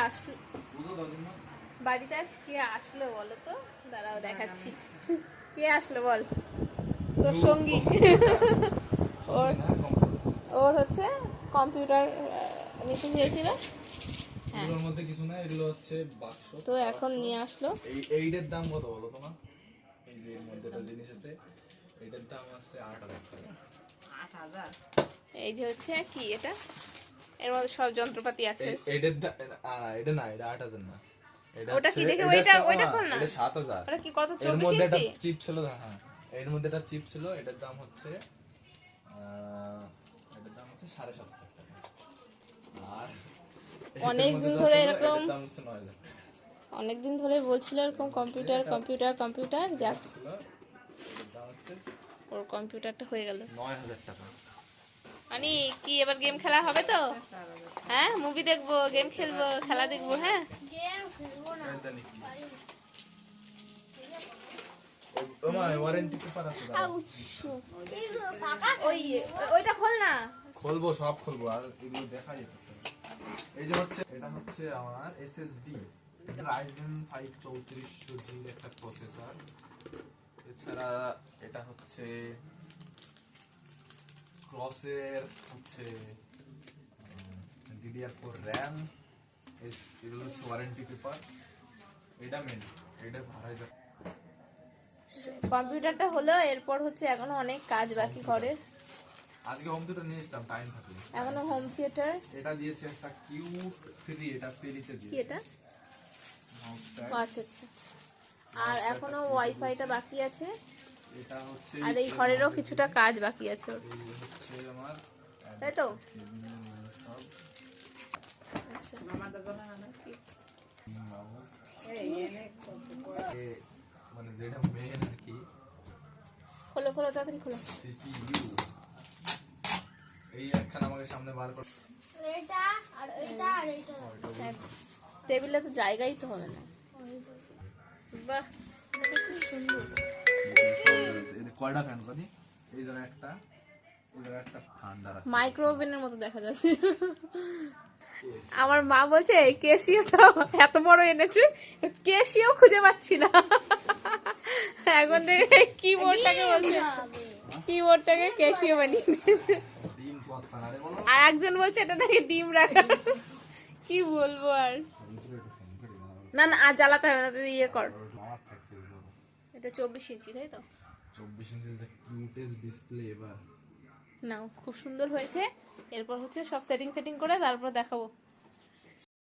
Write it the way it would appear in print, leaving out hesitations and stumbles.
আসলো বাড়িতে? আজ কে আসলো বলো তো? দাঁড়াও দেখাচ্ছি। কে আসলো বল? তোর সঙ্গী। ওর হচ্ছে কম্পিউটার নিতে চেয়েছিল। এগুলোর মধ্যে কিছু না, এগুলো হচ্ছে বাক্স। তো এখন নিয়ে আসলো। এইটার দাম কত বলো তোমার? এই যে এর মধ্যে একটা জিনিস আছে, এটার দাম আছে ৮,০০০ টাকা। ৮,০০০? এই যে হচ্ছে কি এটা, এর মধ্যে সব যন্ত্রপাতি আছে। এটার দাম এটা না, এটা ৮,০০০ না। ওটা কি দেখে ওইটা খোল না। এটা ৭,০০০। ওটা কি কত? 24 এর মধ্যে একটা ইঞ্চি? চিপ ছিল। হ্যাঁ, এর মধ্যে একটা চিপ ছিল। এটার দাম হচ্ছে ৭,৫০০ টাকা। আর অনেকদিন ধরে এরকম, দাম হচ্ছে ৯,০০০। অনেকদিন ধরে বলছিল এরকম কম্পিউটার কম্পিউটার কম্পিউটার। যাক, দাম হচ্ছে ওর কম্পিউটারটা হয়ে গেল ৯,০০০ টাকা। মানে কি এবার গেম খেলা হবে তো? হ্যাঁ, মুভি দেখবো, গেম খেলবো, খেলা দেখবো। হ্যাঁ, গেম খেলবো না। ওয়ারেন্টি পেপার আছে। ওইটা খোল না। খুলবো, সব খুলবো, আর এগুলো দেখাই যেতে হবে। এই যে হচ্ছে, এটা হচ্ছে আমার এসএসডি Ryzen 5 3400G একটা প্রসেসর। এছাড়া এটা হচ্ছে ক্রসের হচ্ছে DDR4 RAM। এগুলো হচ্ছে ওয়ারেন্টি পেপার। এটা মেন, এটা ভাড়াই যাবে। কম্পিউটারটা হলো, এরপর হচ্ছে এখনো অনেক কাজ বাকি ঘরের। আজকে হোম থিয়েটার নিয়ে এসলাম, টাইম থাকলে। এখনো হোম থিয়েটার। এটা দিয়েছে একটা কিউট ফ্রি, এটা ফ্রিতে কি দিয়েছে। এটা? আচ্ছা আচ্ছা। আর এখনো ওয়াইফাইটা বাকি আছে। এটা হচ্ছে, আর এই ঘরেরও কিছুটা কাজ বাকি আছে ওর। এই হচ্ছে আমার, তাই তো? সব আচ্ছা, মাউস, মানে যেটা মেন আর কি, খোলো খোলো, তাড়াতাড়ি খোলো। সিপিইউ। এই একখান আমাকে সামনে বার করে। এটা আর এটা আর এটা। টেবিলে তো জায়গাই তো হবে না। বাহ, এটা কি সুন্দর। কয়টা ফ্যান করি? এই জায়গায় একটা, ওই জায়গায় একটা ঠান্ডা রাখা। মাইক্রো ওভেনের মতো দেখা যাচ্ছে। আমার মা বলছে কেশিওটা এত বড় এনেছে, কেশিও খুঁজে পাচ্ছি না। এখন দেখে কিবোর্ডটাকে বলছে, কিবোর্ডটাকে কেশিও বানিয়ে দিয়েছে। ডিম কত্তা না রে বলো। আর একজন বলছে এটা নাকি ডিম রাখা। কি বলবো আর। না না, আর জ্বালাতে হবে না, তুই ইয়ে কর। আমার থাকছে এগুলো। এটা 24 ইঞ্চি, তাই তো? 24 ইঞ্চি কিউটেস্ট ডিসপ্লে এবার। নাও, খুব সুন্দর হয়েছে। এরপর হচ্ছে সব সেটিং ফেটিং করে তারপর দেখাবো।